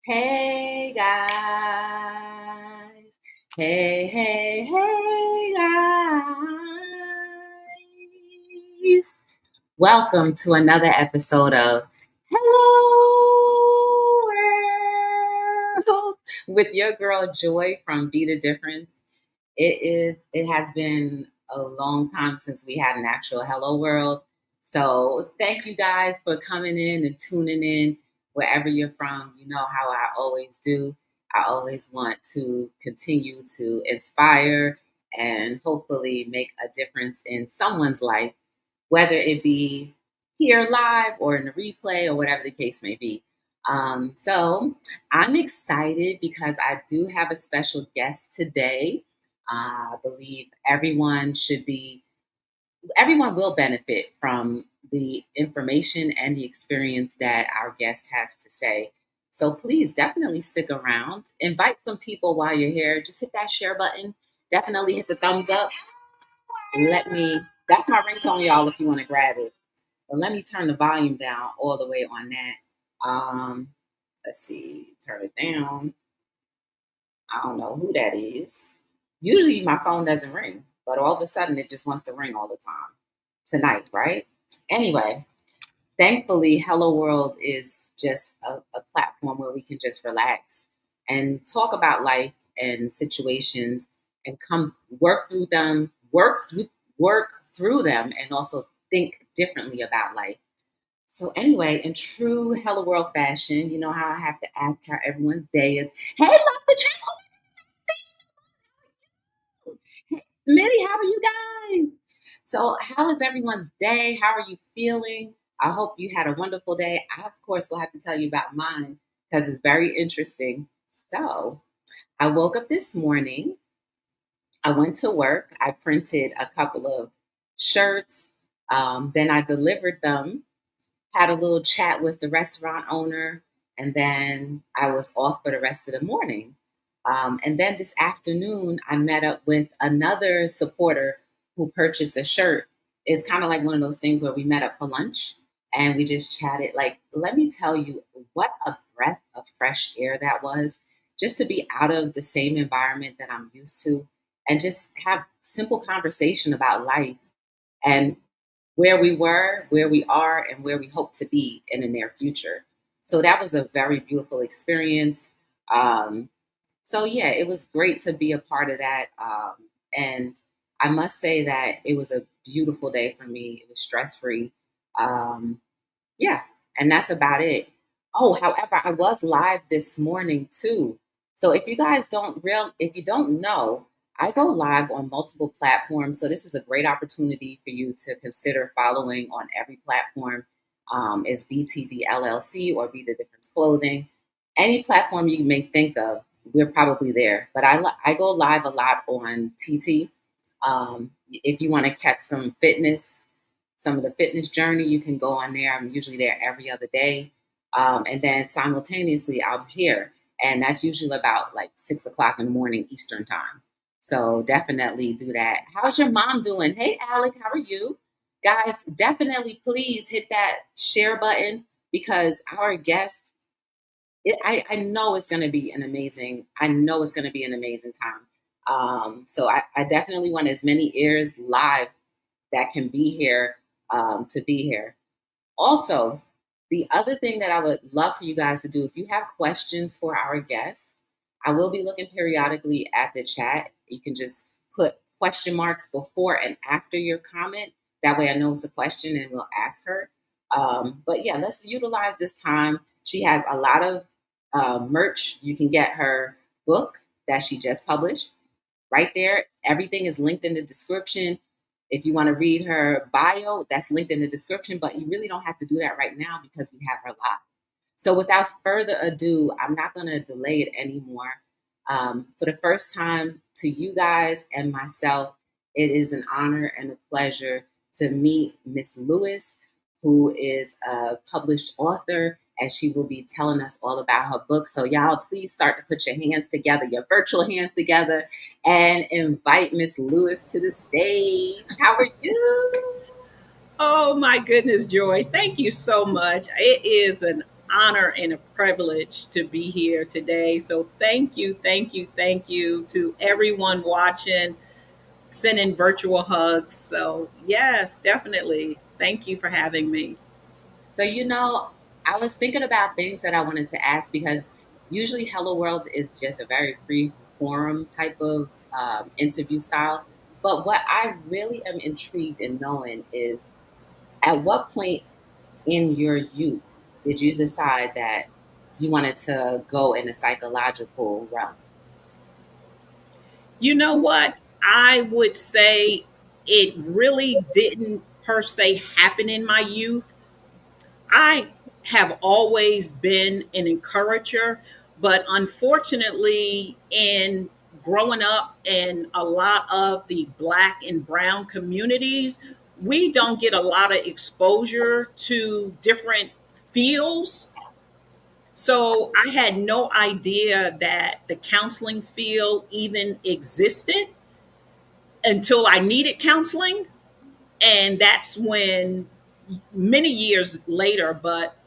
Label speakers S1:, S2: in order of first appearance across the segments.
S1: Hey guys. Hey guys. Welcome to another episode of Hello World with your girl Joy from Be the Difference. It has been a long time since we had an actual Hello World. So thank you guys for coming in and tuning in wherever you're from. You know how I always do. I always want to continue to inspire and hopefully make a difference in someone's life, whether it be here live or in a replay or whatever the case may be. So I'm excited because I do have a special guest today. I believe everyone will benefit from the information and the experience that our guest has to say. So please definitely stick around. Invite some people while you're here. Just hit that share button. Definitely hit the thumbs up. That's my ringtone, y'all, if you want to grab it. But let me turn the volume down all the way on that. Let's see, turn it down. I don't know who that is. Usually my phone doesn't ring, but all of a sudden it just wants to ring all the time. Tonight, right? Anyway, thankfully, Hello World is just a platform where we can just relax and talk about life and situations and come work through them, and also think differently about life. So anyway, in true Hello World fashion, you know how I have to ask how everyone's day is. Hey, love the chat. Hey, Smitty, how are you guys? So, how is everyone's day? How are you feeling? I hope you had a wonderful day. I, of course, will have to tell you about mine because it's very interesting. So, I woke up this morning. I went to work. I printed a couple of shirts. Then I delivered them, had a little chat with the restaurant owner, and then I was off for the rest of the morning. And then this afternoon, I met up with another supporter who purchased a shirt. It's kind of like one of those things where we met up for lunch and we just chatted. Like, let me tell you what a breath of fresh air that was, just to be out of the same environment that I'm used to and just have simple conversation about life and where we were, where we are, and where we hope to be in the near future. So that was a very beautiful experience. Um, so yeah, it was great to be a part of that. And I must say that it was a beautiful day for me. It was stress free. Um, yeah, and that's about it. Oh, however, I was live this morning too. So if you don't know, I go live on multiple platforms. So this is a great opportunity for you to consider following on every platform. Is BTD LLC or Be the Difference Clothing. Any platform you may think of, we're probably there. But I go live a lot on TT. If you want to catch some of the fitness journey, you can go on there. I'm usually there every other day. And then simultaneously, I'm here. And that's usually about like 6 o'clock in the morning Eastern time. So definitely do that. How's your mom doing? Hey, Alec, how are you? Guys, definitely please hit that share button because our guest, I know it's going to be an amazing time. So I definitely want as many ears live that can be here to be here. Also, the other thing that I would love for you guys to do, if you have questions for our guests, I will be looking periodically at the chat. You can just put question marks before and after your comment. That way I know it's a question and we'll ask her. But yeah, let's utilize this time. She has a lot of merch. You can get her book that she just published right there. Everything is linked in the description. If you want to read her bio, that's linked in the description, but you really don't have to do that right now because we have her live. So without further ado, I'm not going to delay it anymore. For the first time to you guys and myself, it is an honor and a pleasure to meet Miss Lewis, who is a published author, and she will be telling us all about her book. So y'all, please start to put your hands together, your virtual hands together, and invite Miss Lewis to the stage. How are you?
S2: Oh my goodness, Joy. Thank you so much. It is an honor and a privilege to be here today. So thank you, thank you, thank you to everyone watching, sending virtual hugs. So, yes, definitely. Thank you for having me.
S1: So, I was thinking about things that I wanted to ask because usually Hello World is just a very free forum type of interview style. But what I really am intrigued in knowing is at what point in your youth did you decide that you wanted to go in a psychological realm?
S2: You know what? I would say it really didn't per se happen in my youth. I have always been an encourager, but unfortunately, in growing up in a lot of the Black and Brown communities, we don't get a lot of exposure to different fields. So I had no idea that the counseling field even existed until I needed counseling. And that's when, many years later, but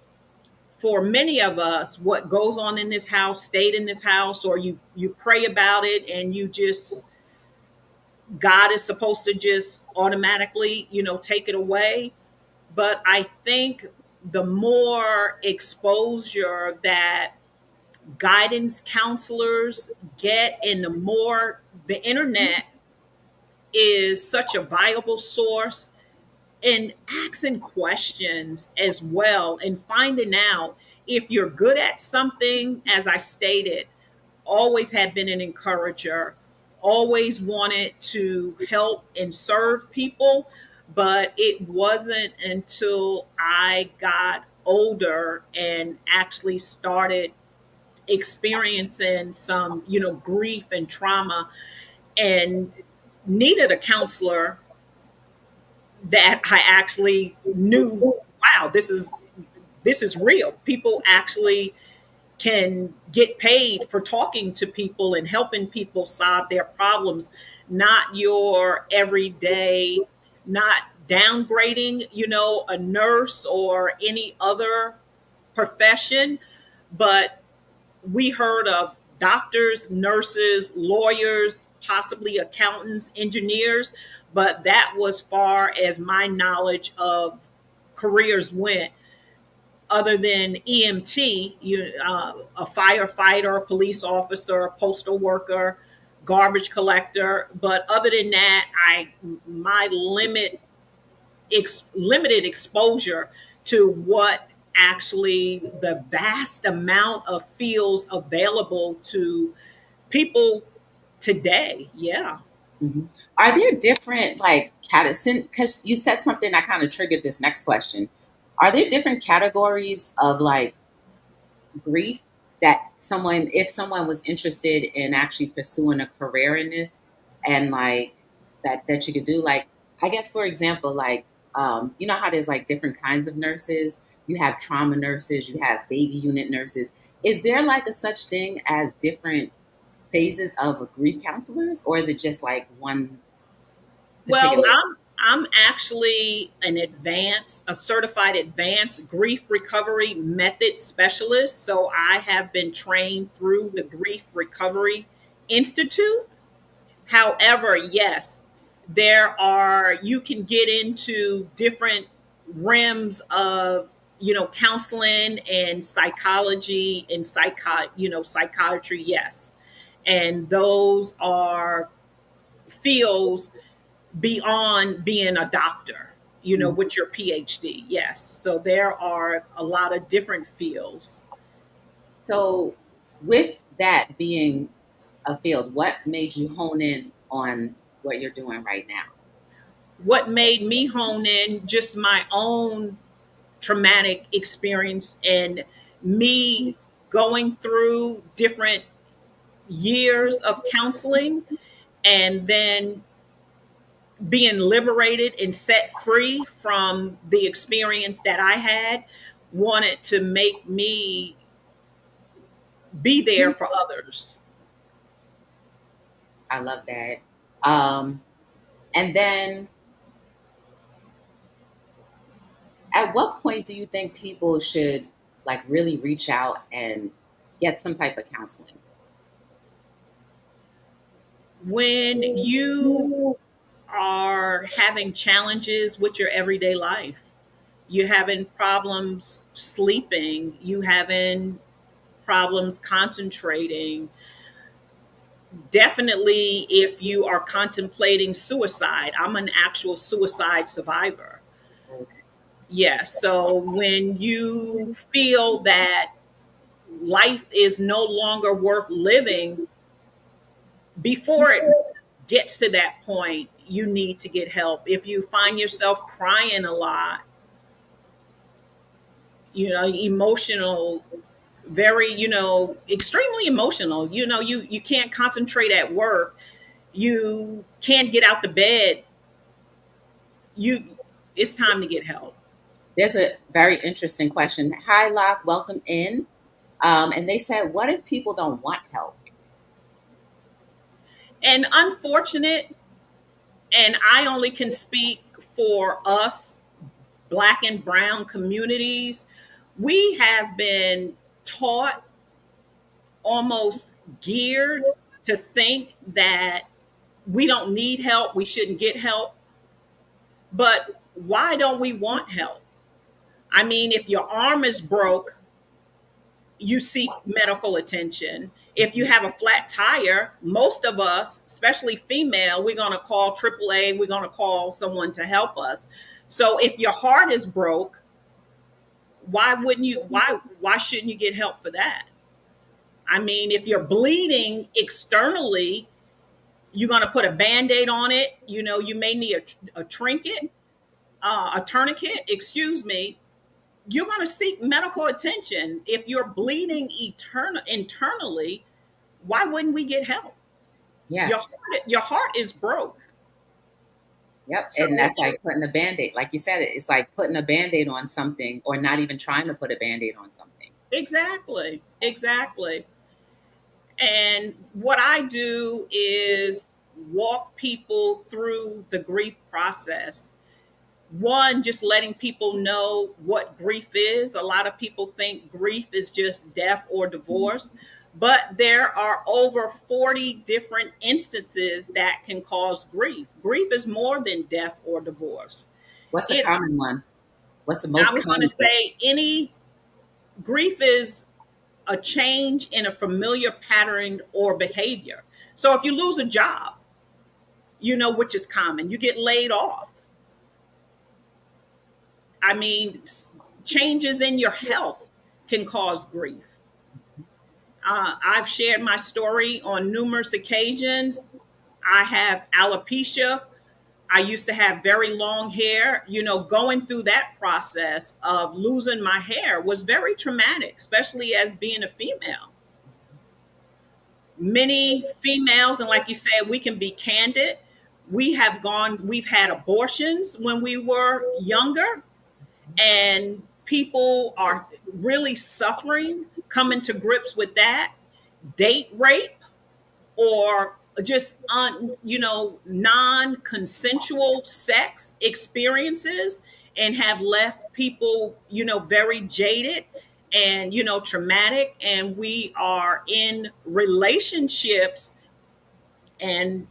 S2: for many of us, what goes on in this house stayed in this house, or you pray about it and you just, God is supposed to just automatically, take it away. But I think the more exposure that guidance counselors get, and the more the internet is such a viable source, and asking questions as well, and finding out if you're good at something. As I stated, always had been an encourager, always wanted to help and serve people. But it wasn't until I got older and actually started experiencing some, grief and trauma, and needed a counselor, that I actually knew, wow, this is real. People actually can get paid for talking to people and helping people solve their problems, not your everyday, not downgrading, a nurse or any other profession. But we heard of doctors, nurses, lawyers, possibly accountants, engineers, but that was far as my knowledge of careers went. Other than EMT, a firefighter, a police officer, a postal worker, garbage collector. But other than that, my limited exposure to what actually the vast amount of fields available to people today. Yeah.
S1: Mhm. Are there different like categories? Because you said something that kind of triggered this next question. Are there different categories of like grief that if someone was interested in actually pursuing a career in this, and like that you could do, like, I guess, for example, like, you know how there's like different kinds of nurses. You have trauma nurses, you have baby unit nurses. Is there like a such thing as different phases of a grief counselors, or is it just like one
S2: Well,
S1: particular?
S2: I'm actually a certified advanced grief recovery method specialist. So I have been trained through the Grief Recovery Institute. However, yes, you can get into different realms of, counseling and psychology and psychiatry, yes. And those are fields beyond being a doctor, with your PhD. Yes. So there are a lot of different fields.
S1: So, with that being a field, what made you hone in on what you're doing right now?
S2: What made me hone in, just my own traumatic experience, and me going through different years of counseling, and then being liberated and set free from the experience that I had, wanted to make me be there for others.
S1: I love that. Um, and then, at what point do you think people should? like really reach out and get some type of counseling?
S2: When you are having challenges with your everyday life, you having problems sleeping, you having problems concentrating, definitely if you are contemplating suicide. I'm an actual suicide survivor. Yes. So when you feel that life is no longer worth living, before it gets to that point, you need to get help. If you find yourself crying a lot, emotional, very, extremely emotional, you can't concentrate at work, you can't get out the bed, you it's time to get help.
S1: There's a very interesting question. Hi, Locke, welcome in. And they said, what if people don't want help?
S2: And unfortunate, and I only can speak for us, black and brown communities, we have been taught, almost geared to think that we don't need help, we shouldn't get help. But why don't we want help? I mean, if your arm is broke, you seek medical attention. If you have a flat tire, most of us, especially female, we're going to call AAA, we're going to call someone to help us. So if your heart is broke, why shouldn't you get help for that? I mean, if you're bleeding externally, you're going to put a band-aid on it. You may need a trinket, a tourniquet, excuse me. You're going to seek medical attention. If you're bleeding internally, why wouldn't we get help?
S1: Yes.
S2: Your heart is broke.
S1: Yep.
S2: So
S1: And that's like putting a band aid. Like you said, it's like putting a band aid on something or not even trying to put a band aid on something.
S2: exactly, exactly. And what I do is walk people through the grief process. One, just letting people know what grief is. A lot of people think grief is just death or divorce, but there are over 40 different instances that can cause grief. Grief is more than death or divorce.
S1: What's a
S2: It's,
S1: common one? What's the
S2: I
S1: most
S2: was going to
S1: common one?
S2: say, any grief is a change in a familiar pattern or behavior. So if you lose a job, which is common, you get laid off. I mean, changes in your health can cause grief. I've shared my story on numerous occasions. I have alopecia. I used to have very long hair. Going through that process of losing my hair was very traumatic, especially as being a female. Many females, and like you said, we can be candid. We've had abortions when we were younger, and people are really suffering, coming to grips with that. Date rape, or just non-consensual sex experiences, and have left people very jaded and traumatic. And we are in relationships, and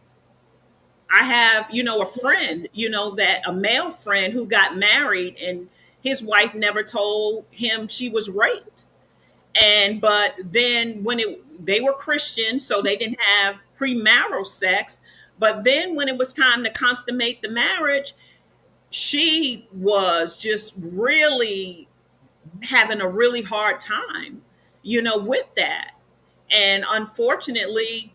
S2: I have a friend, that a male friend who got married, and his wife never told him she was raped. And but then when they were Christian, so they didn't have premarital sex. But then when it was time to consummate the marriage, she was just really having a really hard time, with that. And unfortunately,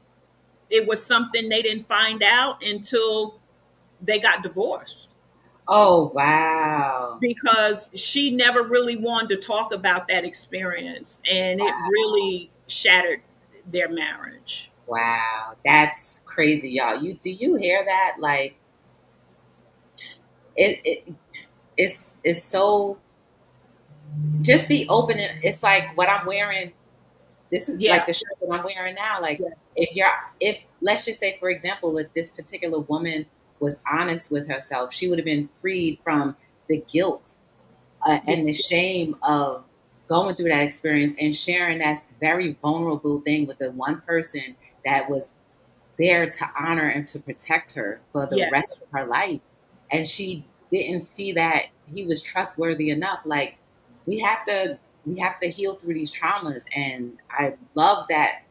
S2: it was something they didn't find out until they got divorced,
S1: Oh, wow.
S2: because she never really wanted to talk about that experience, and it really shattered their marriage.
S1: Wow. That's crazy, y'all. Do you hear that? Like it's so just be open, and it's like what I'm wearing. This is
S2: Yeah,
S1: like the shirt that I'm wearing now. Like
S2: yeah,
S1: if let's just say, for example, if this particular woman was honest with herself, she would have been freed from the guilt
S2: yeah,
S1: and the shame of going through that experience and sharing that very vulnerable thing with the one person that was there to honor and to protect her for the rest
S2: Yes.
S1: of her life. And she didn't see that he was trustworthy enough. Like we have to heal through these traumas. And I love that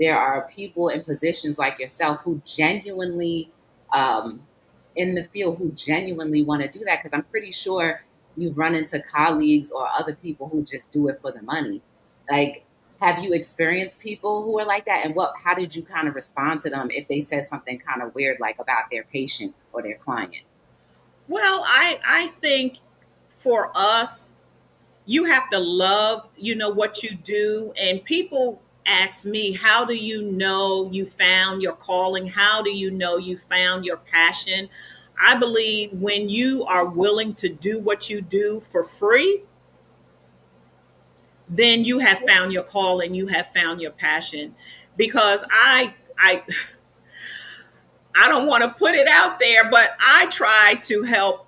S1: there are people in positions like yourself who genuinely um, in the field who genuinely want to do that, because I'm pretty sure you've run into colleagues or other people who just do it for the money. Like, have you experienced people who are like that? And how did you kind of respond to them if they said something kind of weird, like about their patient or their client?
S2: Well, I think for us, you have to love, what you do. And people ask me, how do you know you found your calling? How do you know you found your passion? I believe when you are willing to do what you do for free, then you have found your calling, you have found your passion. Because I don't want to put it out there, but I try to help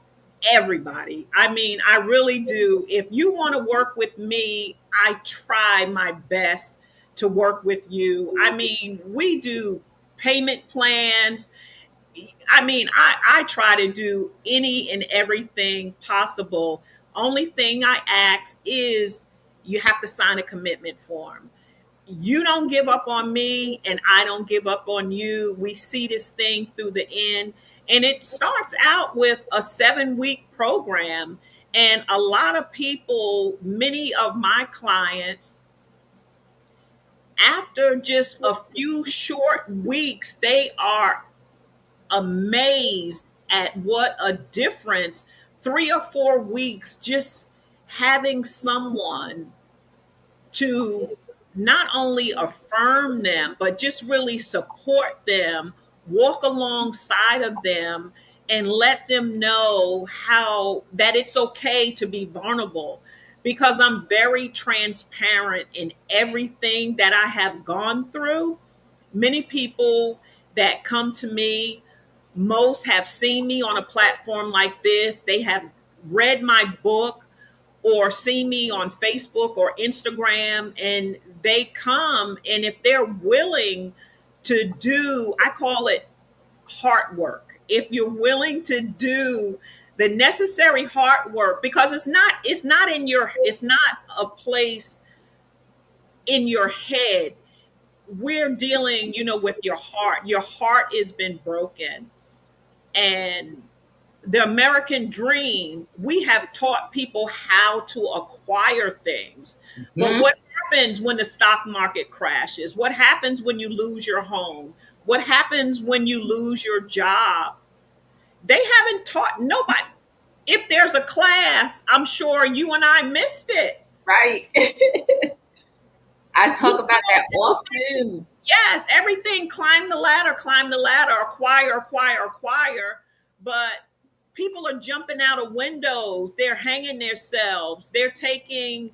S2: everybody. I mean, I really do. If you want to work with me, I try my best to work with you. I mean, we do payment plans. I mean, I try to do any and everything possible. Only thing I ask is you have to sign a commitment form. You don't give up on me and I don't give up on you. We see this thing through the end. And it starts out with a 7-week program. And a lot of people, many of my clients, after just a few short weeks, they are amazed at what a difference 3 or 4 weeks just having someone to not only affirm them, but just really support them, walk alongside of them, and let them know how that it's okay to be vulnerable. Because I'm very transparent in everything that I have gone through. Many people that come to me, most have seen me on a platform like this. They have read my book or see me on Facebook or Instagram, and they come, and if they're willing to do, I call it heart work. If you're willing to do the necessary heart work, because it's not a place in your head. We're dealing, with your heart. Your heart has been broken. And the American dream, we have taught people how to acquire things. But
S1: Hmm.
S2: what happens when the stock market crashes? What happens when you lose your home? What happens when you lose your job? They haven't taught nobody. If there's a class, I'm sure you and I missed it.
S1: Right. I
S2: You
S1: talk about that
S2: know,
S1: often.
S2: yes, everything, climb the ladder, acquire, acquire, acquire. But people are jumping out of windows. They're hanging themselves. They're taking,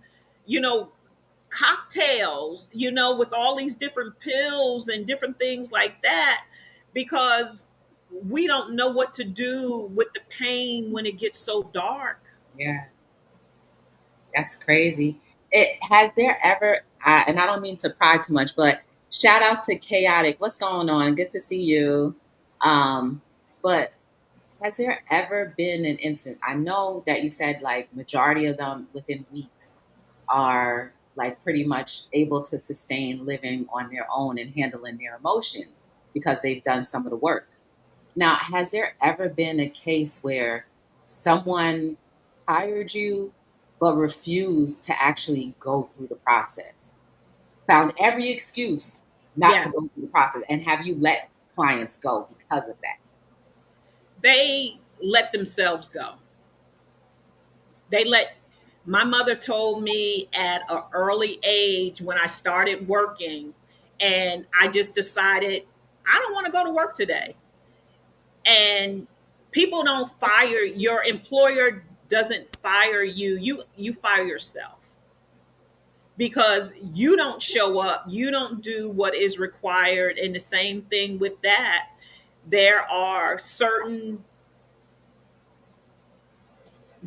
S2: you know, cocktails, with all these different pills and different things like that because we don't know what to do with the pain when it gets so dark.
S1: Yeah, that's crazy. It has there ever, and I don't mean to pry too much, but shout outs to Chaotic. What's going on? Good to see you. But has there ever been an incident? I know that you said like majority of them within weeks are like pretty much able to sustain living on their own and handling their emotions because they've done some of the work. Now, has there ever been a case where someone hired you but refused to actually go through the process? Found every excuse not to
S2: Yeah,
S1: go through the process, and have you let clients go because of that?
S2: they let themselves go. They let My mother told me at an early age when I started working, and I just decided I don't want to go to work today. And people don't fire your employer doesn't fire you. You fire yourself because you don't show up, you don't do what is required. And the same thing with that. There are certain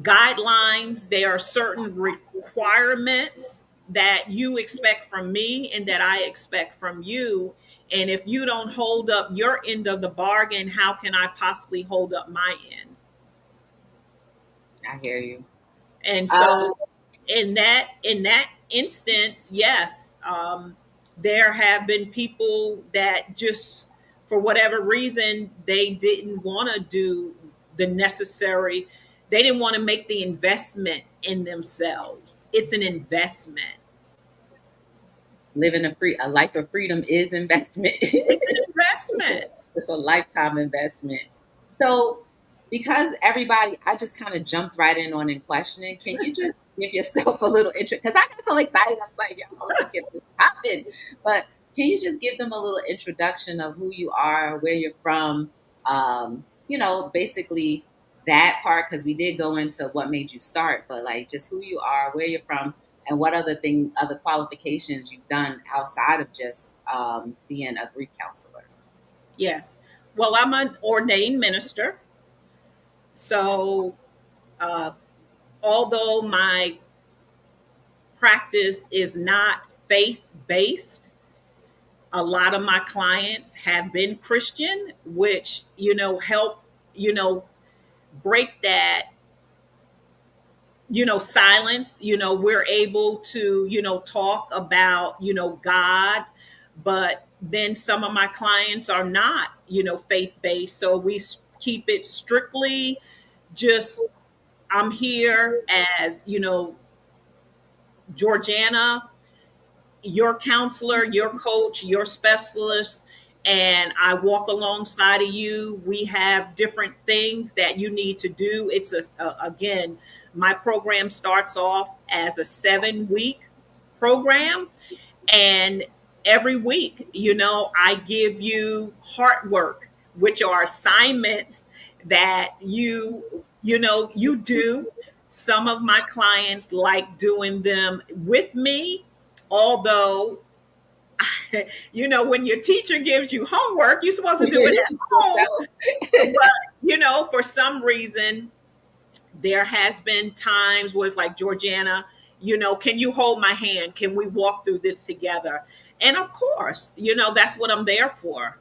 S2: guidelines, there are certain requirements that you expect from me and that I expect from you. And if you don't hold up your end of the bargain, how can I possibly hold up my end?
S1: I hear you.
S2: And
S1: Uh,
S2: so in that instance, yes, there have been people that just for whatever reason they didn't want to do the necessary. They didn't want to make the investment in themselves. It's an investment.
S1: Living a life of freedom is investment.
S2: It's an investment.
S1: It's a lifetime investment. So, because everybody, I just kind of jumped right in on in questioning. Can you just give yourself a little intro? Because I got so excited. I was like, yo, let's get this popping. But can you just give them a little introduction of who you are, where you're from? Basically that part, because we did go into what made you start, but like just who you are, where you're from, and what other qualifications you've done outside of just being a grief counselor.
S2: Yes. Well, I'm an ordained minister. So, uh, although my practice is not faith based, a lot of my clients have been Christian, which, help, you know, break that, silence. We're able to, talk about, God, but then some of my clients are not, faith based. So we keep it strictly just, I'm here as, Georganna, your counselor, your coach, your specialist, and I walk alongside of you. We have different things that you need to do. Again, my program starts off as a 7 week program, and every week, I give you heart work, which are assignments that you do. Some of my clients like doing them with me, although, when your teacher gives you homework, you're supposed to do it at home. But, for some reason, there has been times where it's like, Georgiana, can you hold my hand? Can we walk through this together? And of course, that's what I'm there for.
S1: I love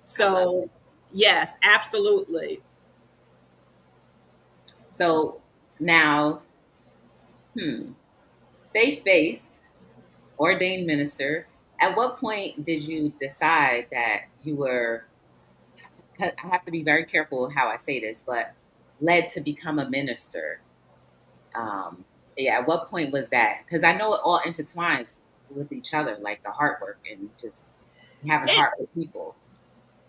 S2: So,
S1: it.
S2: yes, absolutely.
S1: So now, faith-based, ordained minister. At what point did you decide that you were? 'Cause I have to be very careful how I say this, but led to become a minister. Um, yeah, at what point was that? Because I know it all intertwines with each other, like the heart work and just having
S2: It,
S1: heart with people.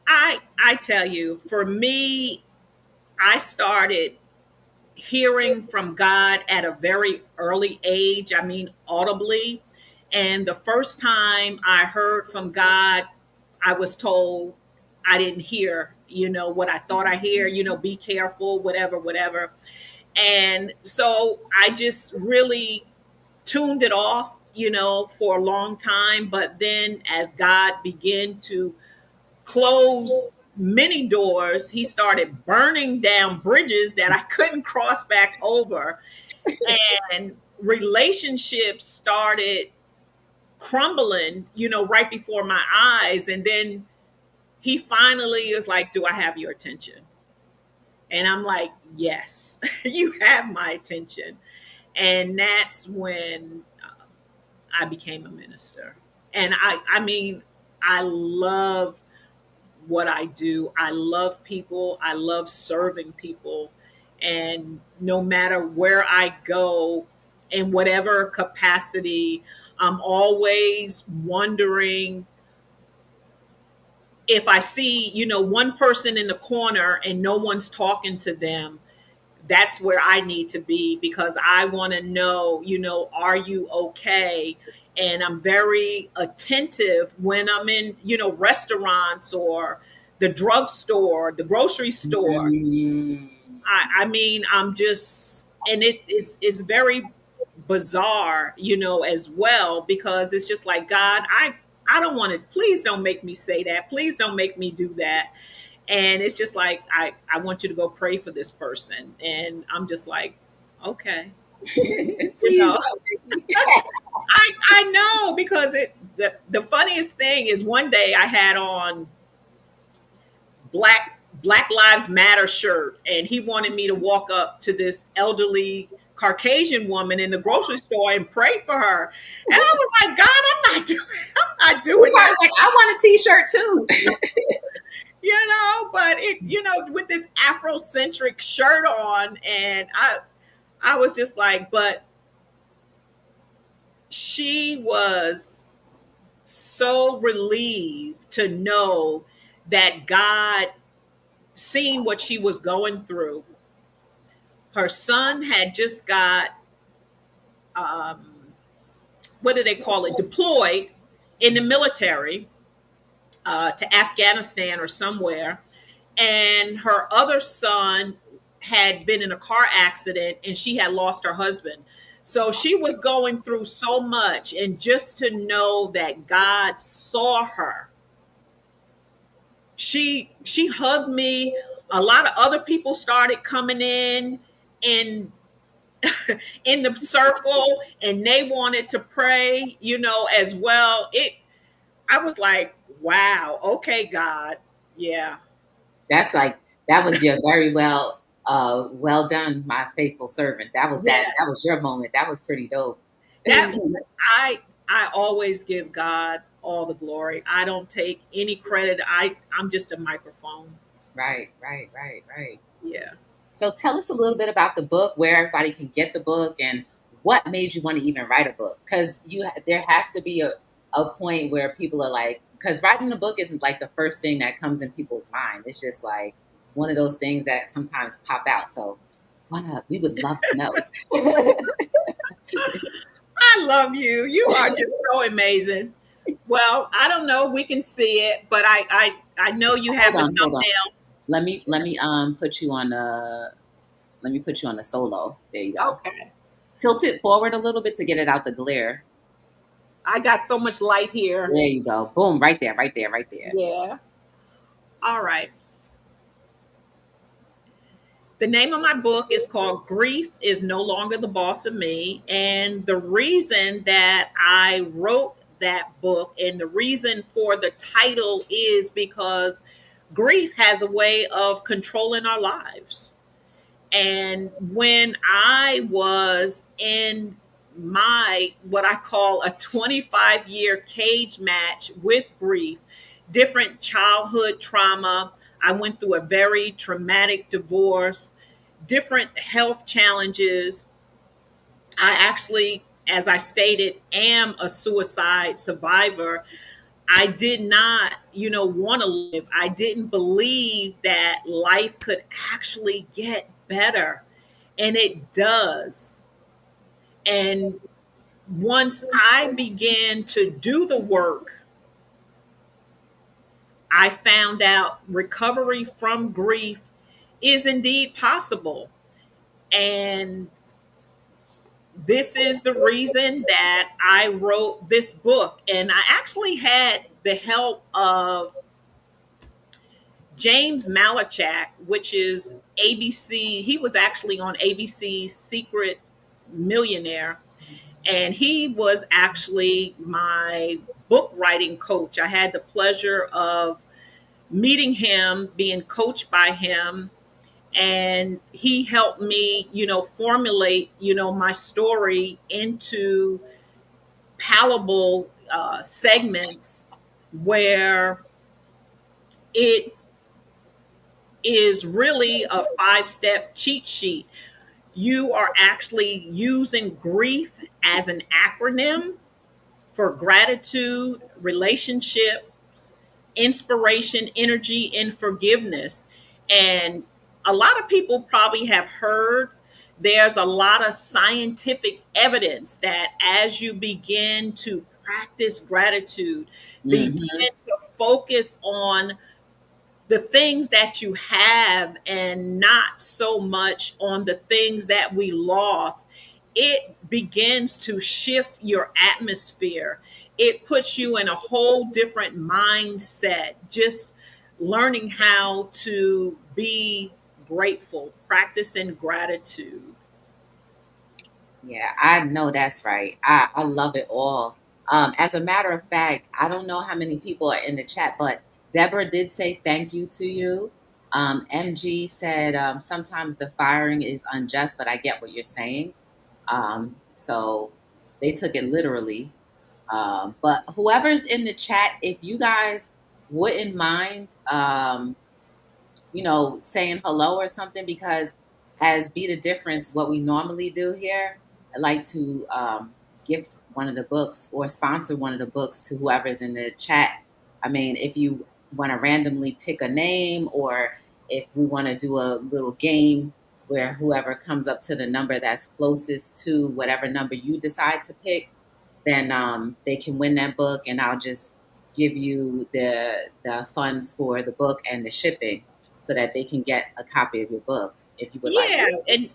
S2: I tell you, for me, I started hearing from God at a very early age. I mean, audibly. And the first time I heard from God, I was told I didn't hear, what I thought I hear, be careful, whatever, whatever. And so I just really tuned it off, for a long time. But then as God began to close many doors, he started burning down bridges that I couldn't cross back over. And relationships started crumbling, right before my eyes. And then he finally is like, "Do I have your attention?" And I'm like, "Yes, you have my attention." And that's when I became a minister. And I mean, I love what I do. I love people. I love serving people. And no matter where I go, in whatever capacity, I'm always wondering if I see, one person in the corner and no one's talking to them, that's where I need to be, because I want to know, are you okay? And I'm very attentive when I'm in, restaurants or the drugstore, the grocery store.
S1: Mm,
S2: I mean, I'm just, and it's very bizarre, as well, because it's just like, God, I don't want to, please don't make me say that. Please don't make me do that. And it's just like, I want you to go pray for this person. And I'm just like, okay. You
S1: Please
S2: know,
S1: don't make me.
S2: I know because the funniest thing is one day I had on Black Lives Matter shirt, and he wanted me to walk up to this elderly Caucasian woman in the grocery store and pray for her. And I was like, God, I'm not doing I'm not
S1: He
S2: doing
S1: probably was
S2: that.
S1: like, I want a T-shirt too.
S2: But with this Afrocentric shirt on, and I was just like, but she was so relieved to know that God seen what she was going through. Her son had just got, um, what do they call it, deployed in the military to Afghanistan or somewhere. And her other son had been in a car accident and she had lost her husband. So she was going through so much. And just to know that God saw her, she hugged me. A lot of other people started coming in in the circle, and they wanted to pray, as well. I was like, wow, okay, God. Yeah.
S1: That's like that was your very well done, my faithful servant. That
S2: Yes.
S1: was your moment. That was pretty dope.
S2: That I always give God all the glory. I don't take any credit. I'm just a microphone.
S1: Right, right, right, right.
S2: Yeah.
S1: So tell us a little bit about the book, where everybody can get the book, and what made you want to even write a book. Because there has to be a point where people are like, because writing a book isn't like the first thing that comes in people's mind. It's just like one of those things that sometimes pop out. So wow, we would love to know.
S2: I love you. You are just so amazing. Well, I don't know. We can see it, but I know you have
S1: Hold
S2: the
S1: on, hold on.
S2: thumbnail.
S1: Let me put you on let me put you on the solo. There you go.
S2: Okay.
S1: Tilt it forward a little bit to get it out the glare.
S2: I got so much light here.
S1: There you go. Boom, right there, right there, right there.
S2: Yeah. All right. The name of my book is called Grief is No Longer the Boss of Me. And the reason that I wrote that book and the reason for the title is because grief has a way of controlling our lives. And when I was in my, what I call a 25-year cage match with grief, different childhood trauma, I went through a very traumatic divorce, different health challenges. I actually, as I stated, am a suicide survivor. I did not, want to live. I didn't believe that life could actually get better. And it does. And once I began to do the work, I found out recovery from grief is indeed possible. And this is the reason that I wrote this book. And I actually had the help of James Malachak, which is ABC. He was actually on ABC's Secret Millionaire, and he was actually my book writing coach. I had the pleasure of meeting him, being coached by him, and he helped me, formulate, my story into palatable segments where it is really a 5-step cheat sheet. You are actually using grief as an acronym for gratitude, relationship, inspiration, energy, and forgiveness. And a lot of people probably have heard there's a lot of scientific evidence that as you begin to practice gratitude, begin
S1: Hmm.
S2: to focus on the things that you have and not so much on the things that we lost, it begins to shift your atmosphere. It puts you in a whole different mindset, just learning how to be grateful, practicing gratitude.
S1: Yeah, I know that's right. I love it all. As a matter of fact, I don't know how many people are in the chat, but Deborah did say thank you to you. MG said sometimes the firing is unjust, but I get what you're saying. So they took it literally. But whoever's in the chat, if you guys wouldn't mind, saying hello or something, because as Be the Difference, what we normally do here, I like to gift one of the books or sponsor one of the books to whoever's in the chat. I mean, if you want to randomly pick a name, or if we want to do a little game where whoever comes up to the number that's closest to whatever number you decide to pick, then they can win that book, and I'll just give you the funds for the book and the shipping so that they can get a copy of your book if you would like
S2: Yeah,
S1: to.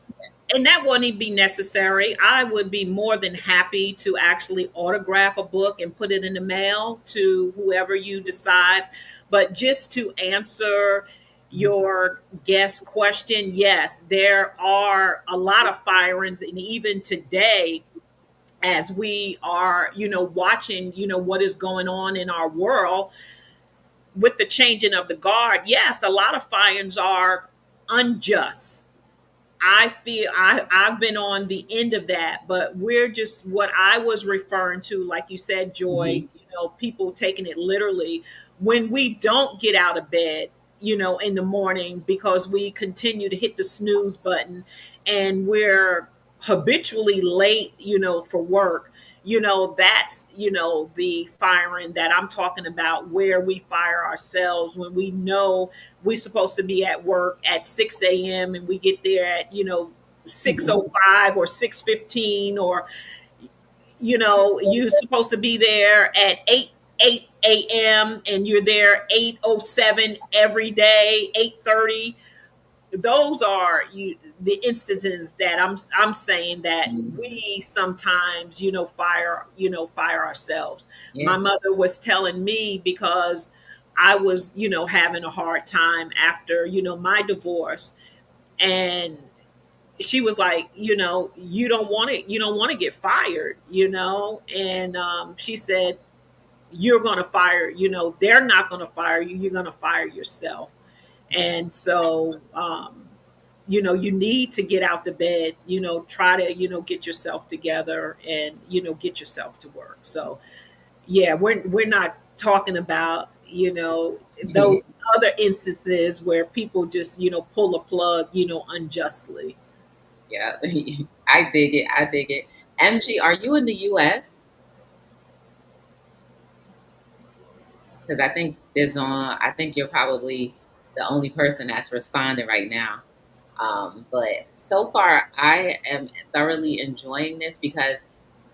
S2: and that wouldn't even be necessary. I would be more than happy to actually autograph a book and put it in the mail to whoever you decide. But just to answer your guest question, yes, there are a lot of firings, and even today, as we are, watching, what is going on in our world with the changing of the guard. Yes, a lot of firings are unjust. I feel I've been on the end of that, but we're just what I was referring to, like you said, Joy,
S1: Mhm.
S2: people taking it literally when we don't get out of bed, in the morning because we continue to hit the snooze button and we're habitually late, for work. That's, the firing that I'm talking about, where we fire ourselves when we know we're supposed to be at work at 6 a.m. and we get there at 6:05 or 6:15, or you're supposed to be there at 8 a.m. and you're there 8:07 every day, 8:30. Those are the instances that I'm saying that
S1: Mhm.
S2: we sometimes fire ourselves. My
S1: Yeah.
S2: mother was telling me, because I was having a hard time after my divorce, and she was like, you don't want to get fired, and she said, you're going to fire, they're not going to fire you, you're going to fire yourself. And so, you need to get out the bed, try to, get yourself together and, get yourself to work. So, yeah, we're not talking about, those other instances where people just, pull a plug, unjustly.
S1: Yeah. I dig it. I dig it. MG, are you in the US? Because I think you're probably the only person that's responding right now. But so far, I am thoroughly enjoying this because,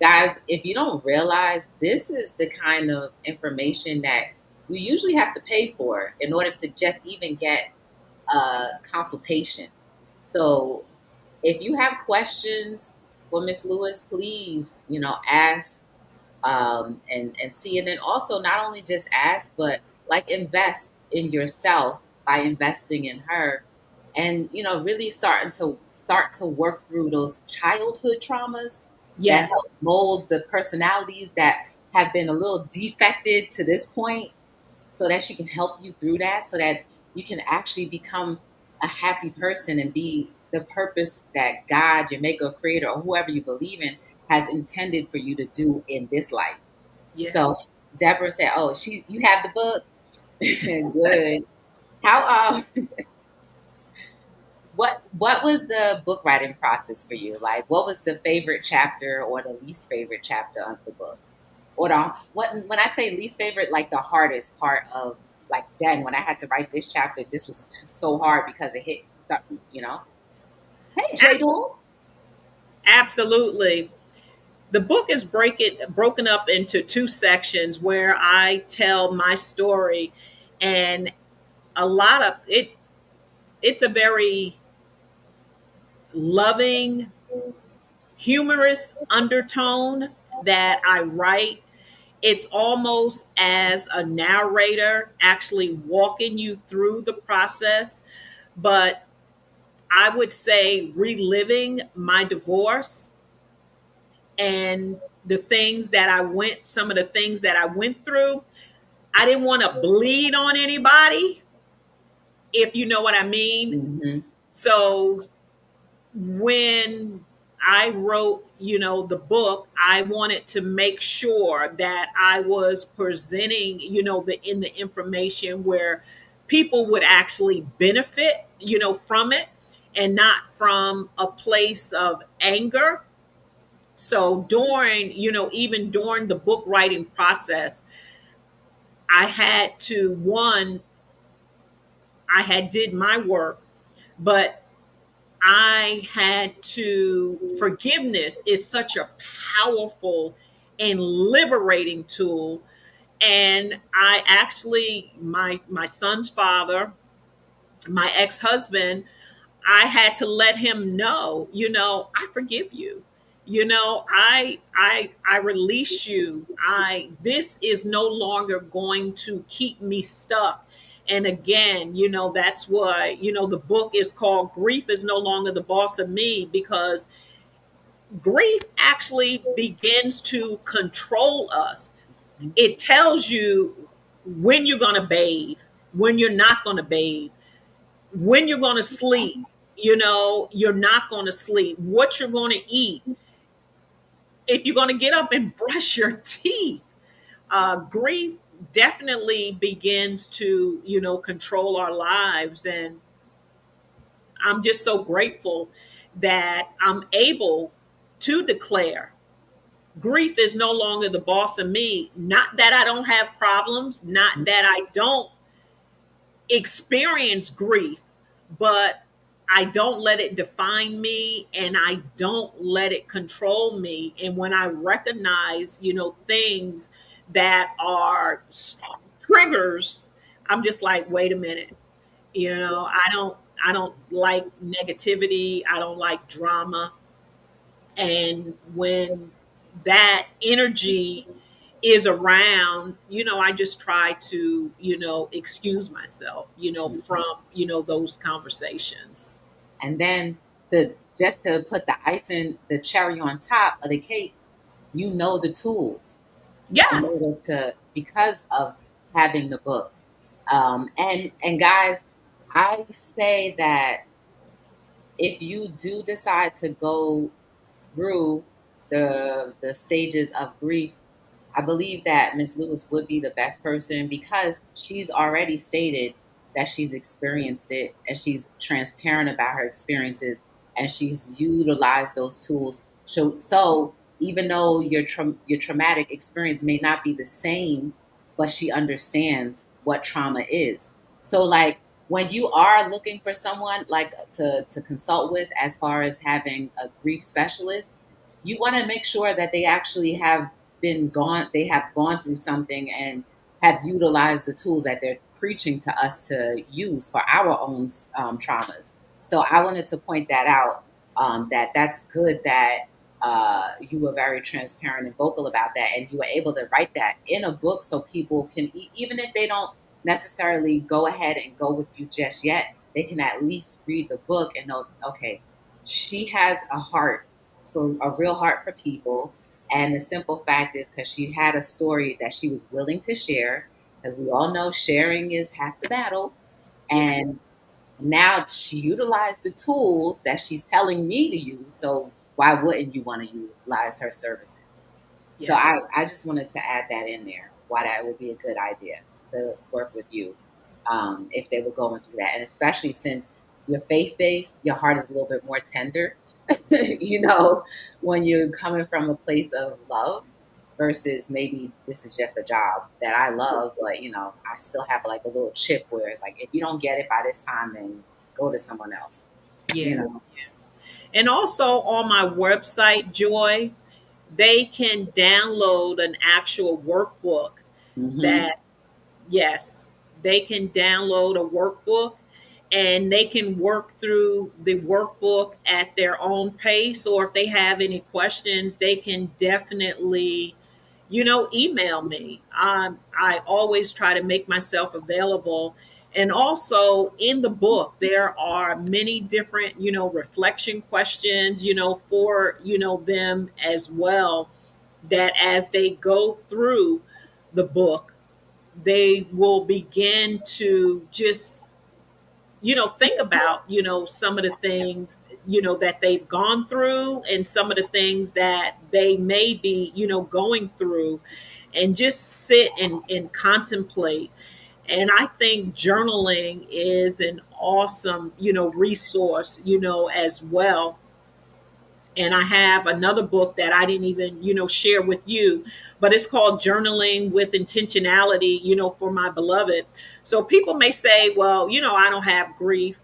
S1: guys, if you don't realize, this is the kind of information that you usually have to pay for in order to just even get a consultation. So if you have questions for Miss Lewis, please, ask, and see. And then also not only just ask, but like invest in yourself by investing in her, and really start to work through those childhood traumas that
S2: Yes.
S1: help mold the personalities that have been a little defected to this point, so that she can help you through that, so that you can actually become a happy person and be the purpose that God, your maker, or creator, or whoever you believe in, has intended for you to do in this life. So
S2: Yes.
S1: Deborah said, "Oh, you have the book, good. How what was the book writing process for you? Like, what was the favorite chapter or the least favorite chapter of the book? Or the what when I say least favorite, like the hardest part of, like, dang, when I had to write this chapter, this was so hard because it hit something. Hey, J
S2: Abs-
S1: Dool.
S2: Absolutely. The book is broken up into two sections where I tell my story, and a lot of it. It's a very loving, humorous undertone that I write. It's almost as a narrator actually walking you through the process, but I would say reliving my divorce, And the things that I went, some of the things that I went through, I didn't want to bleed on anybody, if you know what I mean.
S1: Mhm.
S2: So when I wrote, the book, I wanted to make sure that I was presenting, the information where people would actually benefit, from it, and not from a place of anger. So during, even during the book writing process, I had to, one, I had did my work, but I had to, forgiveness is such a powerful and liberating tool. And I actually, my son's father, my ex-husband, I had to let him know, I forgive you. I release you. This is no longer going to keep me stuck. And again, that's why, the book is called Grief is No Longer the Boss of Me, because grief actually begins to control us.
S1: Mhm.
S2: It tells you when you're going to bathe, when you're not going to bathe, when you're going to sleep, you're not going to sleep, what you're going to eat, if you're going to get up and brush your teeth. Grief definitely begins to, control our lives. And I'm just so grateful that I'm able to declare grief is no longer the boss of me. Not that I don't have problems, not that I don't experience grief, but I don't let it define me, and I don't let it control me. And when I recognize, things that are triggers, I'm just like, wait a minute. I don't like negativity. I don't like drama. And when that energy is around, I just try to, excuse myself, from, those conversations.
S1: And then to just to put the icing, the cherry on top of the cake, the tools in
S2: Yes.
S1: order to, because of having the book. And guys, I say that if you do decide to go through the stages of grief, I believe that Miss Lewis would be the best person because she's already stated that she's experienced it and she's transparent about her experiences and she's utilized those tools. So even though your traumatic experience may not be the same, but she understands what trauma is. So like when you are looking for someone like to consult with as far as having a grief specialist, you want to make sure that they actually they have gone through something and have utilized the tools that they're preaching to us to use for our own traumas. So I wanted to point that out, that that's good that you were very transparent and vocal about that, and you were able to write that in a book so people can, even if they don't necessarily go ahead and go with you just yet, they can at least read the book and know, okay, she has a heart for a real heart for people. And the simple fact is because she had a story that she was willing to share, because we all know sharing is half the battle.
S2: Yeah.
S1: And now she utilized the tools that she's telling me to use. So why wouldn't you want to utilize her services? So
S2: Yes.
S1: I just wanted to add that in there, why that would be a good idea to work with you, if they were going through that. And especially since you're faith based, your heart is a little bit more tender, you know, when you're coming from a place of love versus maybe this is just a job that I love, but, I still have like a little chip where it's like, if you don't get it by this time, then go to someone else, you
S2: Yeah.
S1: know?
S2: And also on my website, Joy, they can download an actual workbook
S1: Hmm.
S2: that, yes, they can download a workbook and they can work through the workbook at their own pace. Or if they have any questions, they can definitely, email me. I always try to make myself available. And also in the book, there are many different, reflection questions, for, them as well, that as they go through the book, they will begin to just, think about, some of the things, that they've gone through and some of the things that they may be, going through, and just sit and contemplate. And I think journaling is an awesome, resource, as well. And I have another book that I didn't even, share with you, but it's called Journaling with Intentionality, for my beloved. So people may say, well, I don't have grief.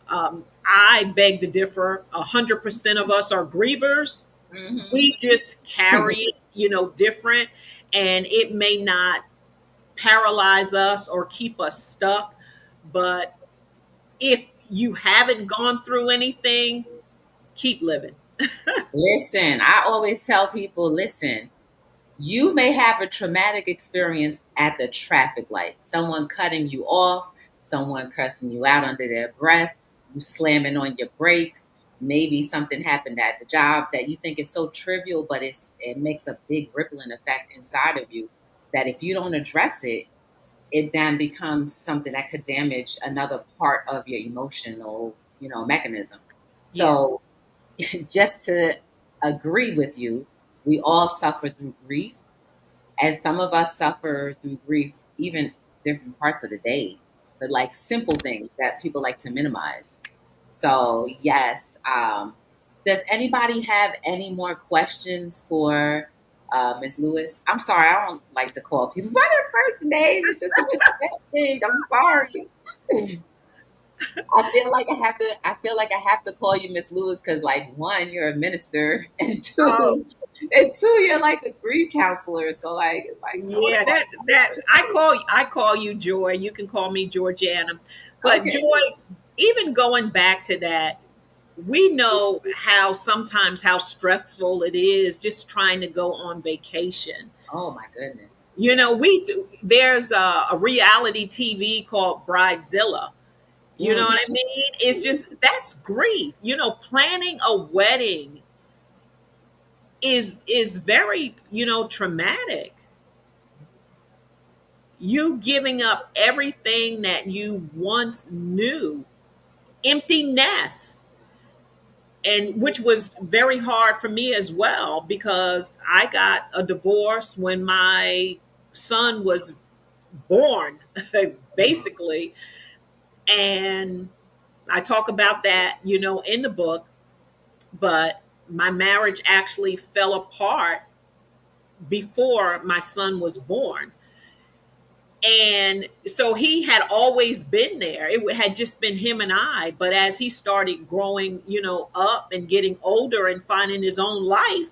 S2: I beg to differ. 100% of us are grievers.
S1: Hmm.
S2: We just carry it, different, and it may not paralyze us or keep us stuck. But if you haven't gone through anything, keep living.
S1: Listen, I always tell people, listen, you may have a traumatic experience at the traffic light, someone cutting you off, someone cussing you out under their breath, you slamming on your brakes. Maybe something happened at the job that you think is so trivial, but it makes a big rippling effect inside of you that if you don't address it, it then becomes something that could damage another part of your emotional, mechanism.
S2: Yeah,
S1: So just to agree with you, we all suffer through grief, and some of us suffer through grief even different parts of the day, but like simple things that people like to minimize. So yes, does anybody have any more questions for Miss Lewis? I'm sorry, I don't like to call people by their first name. It's just a respect thing. I'm sorry. I feel like I have to call you Miss Lewis because, like, one, you're a minister, and
S2: oh
S1: two, you're like a grief counselor. So like I want to
S2: yeah,
S1: call
S2: that
S1: you by
S2: that
S1: your first
S2: I call you Joy. You can call me Georgiana. But
S1: name.
S2: Joy, even going back to that, we know how sometimes how stressful it is just trying to go on vacation.
S1: Oh my goodness.
S2: We do, there's a reality TV called Bridezilla. You know what I
S1: Hmm.
S2: mean? It's just that's grief. Planning a wedding is very, traumatic. You giving up everything that you once knew, empty nest, and which was very hard for me as well because I got a divorce when my son was born, basically. And I talk about that, in the book. But my marriage actually fell apart before my son was born. And so he had always been there. It had just been him and I. But as he started growing, up and getting older and finding his own life,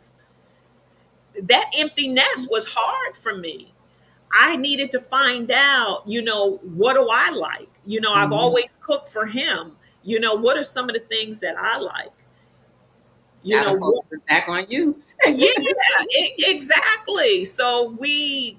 S2: that empty nest was hard for me. I needed to find out, what do I like? I've
S1: Hmm.
S2: always cooked for him. What are some of the things that I like?
S1: Now the
S2: What
S1: focus is back on you.
S2: Yeah, exactly. So we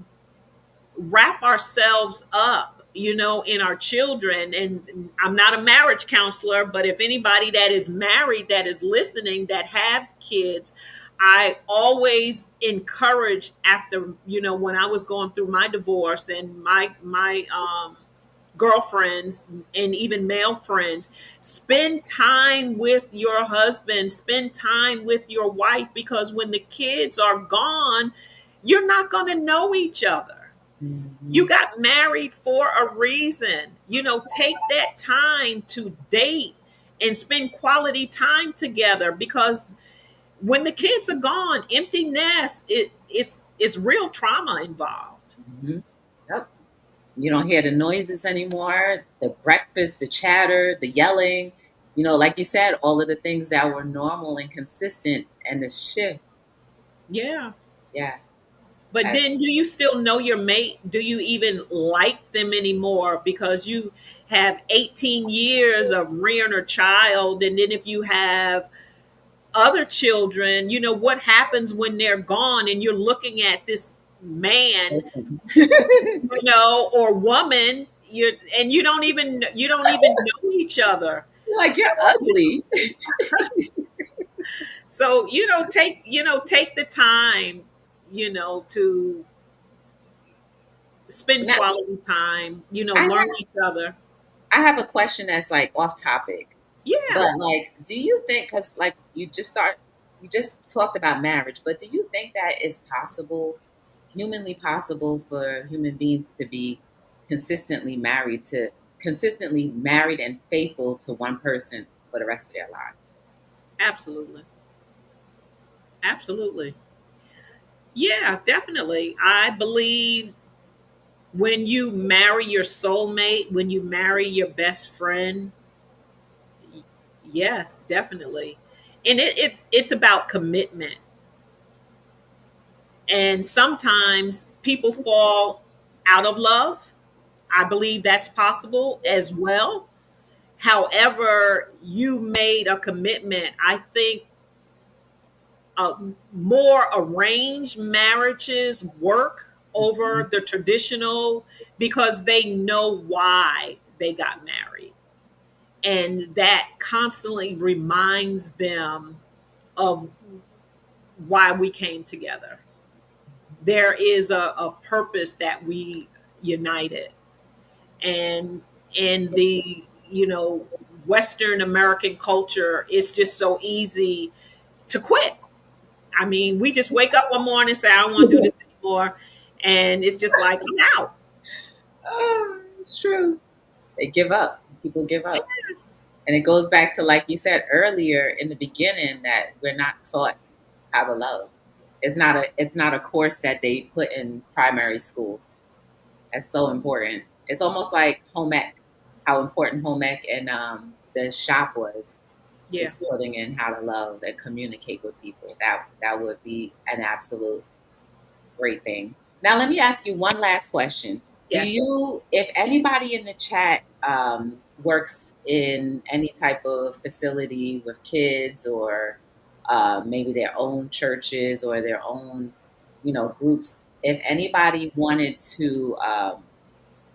S2: wrap ourselves up, in our children. And I'm not a marriage counselor, but if anybody that is married that is listening that have kids, I always encourage after, when I was going through my divorce and my girlfriends and even male friends, spend time with your husband, spend time with your wife, because when the kids are gone, you're not going to know each other. You
S1: Hmm.
S2: got married for a reason. Take that time to date and spend quality time together, because when the kids are gone, empty nest, it's real trauma involved.
S1: Hmm. Yep. You don't hear the noises anymore, the breakfast, the chatter, the yelling, like you said, all of the things that were normal and consistent, and the shift.
S2: Yeah.
S1: Yeah,
S2: But then,
S1: that's
S2: do you still know your mate? Do you even like them anymore because you have 18 years of rearing a child? And then, if you have other children, what happens when they're gone and you're looking at this man,
S1: person.
S2: or woman, and you don't even know each other.
S1: You're like,
S2: So
S1: you're ugly.
S2: take the time, to spend
S1: Now,
S2: quality time,
S1: I
S2: learn
S1: have,
S2: each other.
S1: I have a question that's like off topic.
S2: Yeah,
S1: But like, do you think, because like you just talked about marriage, but do you think that it's possible, humanly possible for human beings to be consistently married and faithful to one person for the rest of their lives?
S2: absolutely. Absolutely. Yeah, definitely. I believe when you marry your soulmate, when you marry your best friend, yes, definitely. And it's about commitment. And sometimes people fall out of love. I believe that's possible as well. However, you made a commitment. I think uh, more arranged marriages work
S1: Mhm.
S2: over the traditional because they know why they got married. And that constantly reminds them of why we came together. There is a purpose that we united. And in the, Western American culture, it's just so easy to quit. I mean, we just wake up one morning and say, I don't want to do this anymore. And it's just like, I'm out.
S1: Oh, it's true. They give up. People give up. And it goes back to, like you said earlier in the beginning, that we're not taught how to love. It's not a course that they put in primary school. That's so important. It's almost like home ec, how important home ec and the shop was,
S2: Yeah.
S1: just putting in how to love and communicate with people. That would be an absolute great thing. Now, let me ask you one last question.
S2: Yes.
S1: If anybody in the chat works in any type of facility with kids, or maybe their own churches or their own, groups, if anybody wanted to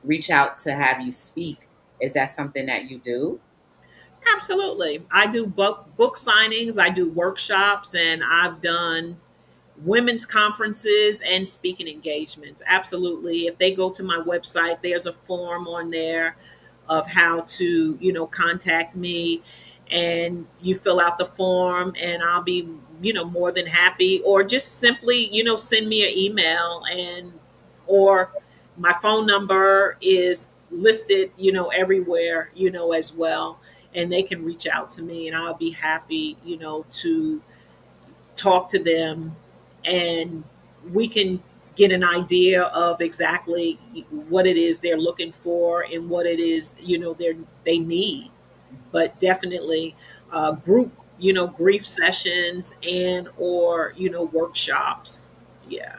S1: reach out to have you speak, is that something that you do?
S2: Absolutely. I do book signings, I do workshops, and I've done women's conferences and speaking engagements. Absolutely. If they go to my website, there's a form on there of how to, contact me, and you fill out the form and I'll be, more than happy, or just simply, send me an email, and or my phone number is listed, everywhere, as well, and they can reach out to me and I'll be happy, to talk to them, and we can get an idea of exactly what it is they're looking for and what it is, they need. But definitely group, grief sessions and or workshops. Yeah,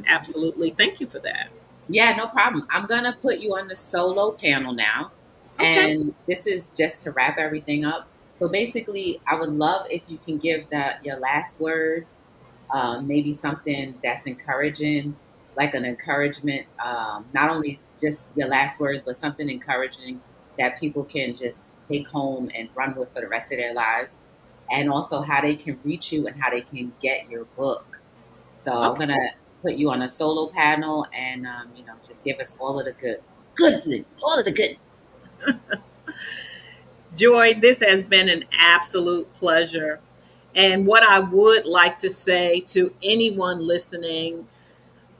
S2: absolutely. Thank you for that.
S1: Yeah, no problem. I'm going to put you on the solo panel now.
S2: Okay.
S1: And this is just to wrap everything up. So basically, I would love if you can give your last words, maybe something that's encouraging, like an encouragement, not only just your last words, but something encouraging that people can just take home and run with for the rest of their lives. And also how they can reach you and how they can get your book. So I'm
S2: Okay.
S1: gonna put you on a solo panel, and just give us all of the good things, all of the good.
S2: Joy, this has been an absolute pleasure. And what I would like to say to anyone listening,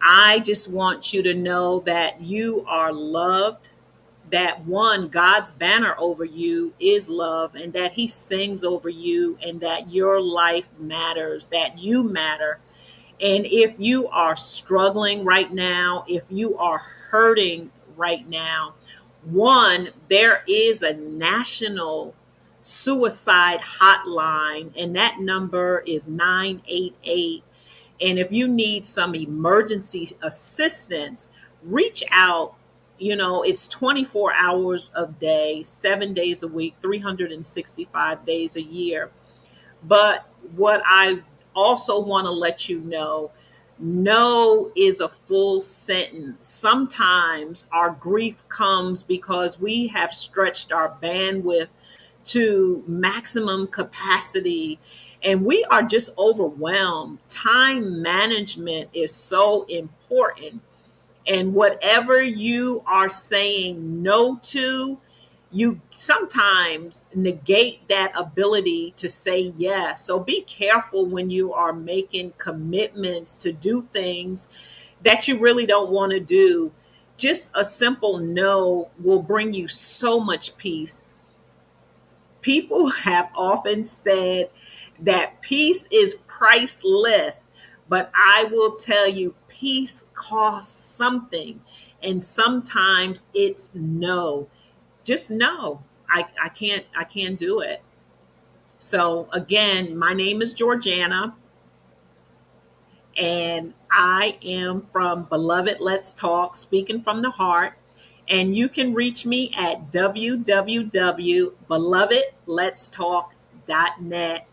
S2: I just want you to know that you are loved, that one, God's banner over you is love, and that He sings over you, and that your life matters, that you matter. And if you are struggling right now, if you are hurting right now, one, there is a national suicide hotline, and that number is 988. And if you need some emergency assistance, reach out. It's 24 hours a day, 7 days a week, 365 days a year. But what I also want to let you know, No is a full sentence. Sometimes our grief comes because we have stretched our bandwidth to maximum capacity and we are just overwhelmed. Time management is so important. And whatever you are saying no to, you sometimes negate that ability to say yes. So be careful when you are making commitments to do things that you really don't want to do. Just a simple no will bring you so much peace. People have often said that peace is priceless, but I will tell you, peace costs something. And sometimes it's no. Just no. I can't do it. So again, my name is Georganna, and I am from Beloved Let's Talk, speaking from the heart. And you can reach me at www.belovedletstalk.net.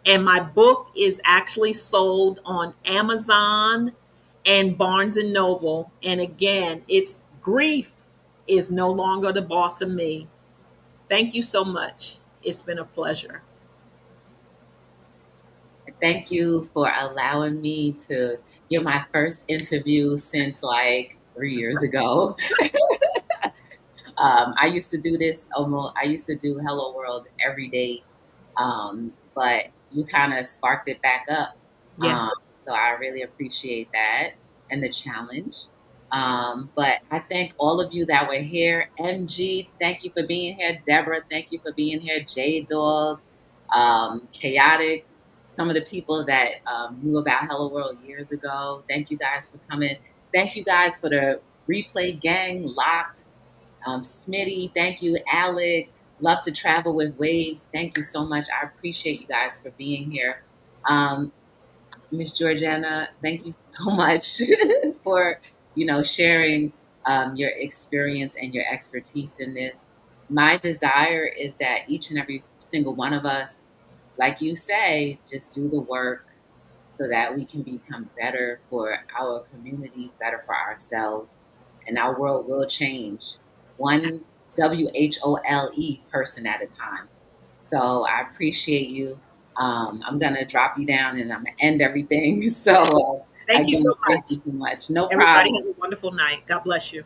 S2: And my book is actually sold on Amazon and Barnes and Noble. And again, it's Grief is No Longer the Boss of Me. Thank you so much. It's been a pleasure.
S1: Thank you for allowing me to. You're my first interview since like 3 years ago. I used to do this almost. I used to do Hello World every day, but you kind of sparked it back up.
S2: Yes.
S1: So I really appreciate that and the challenge. But I thank all of you that were here. MG, thank you for being here. Deborah, thank you for being here. J Dog, Chaotic, some of the people that knew about Hello World years ago. Thank you guys for coming. Thank you guys for the replay gang locked. Smitty, thank you. Alec, love to travel with waves. Thank you so much. I appreciate you guys for being here. Um, Miss Georgiana, thank you so much for sharing your experience and your expertise in this. My desire is that each and every single one of us, like you say, just do the work so that we can become better for our communities, better for ourselves, and our world will change one WHOLE person at a time. So I appreciate you. I'm gonna drop you down and I'm gonna end everything. So
S2: Thank you so
S1: again, thank
S2: much.
S1: you so much. No
S2: Everybody
S1: problem.
S2: have a wonderful night. God bless you.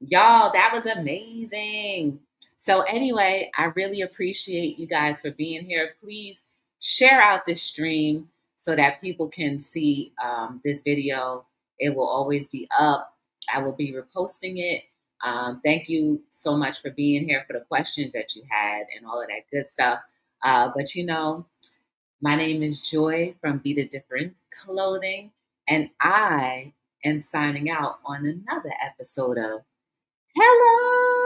S1: Y'all, that was amazing. So, anyway, I really appreciate you guys for being here. Please share out this stream so that people can see this video. It will always be up. I will be reposting it. Thank you so much for being here, for the questions that you had and all of that good stuff. But my name is Joy from Be the Difference Clothing, and I am signing out on another episode of Hello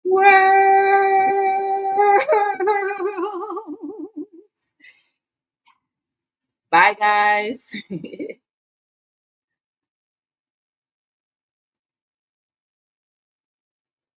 S1: World. Bye, guys.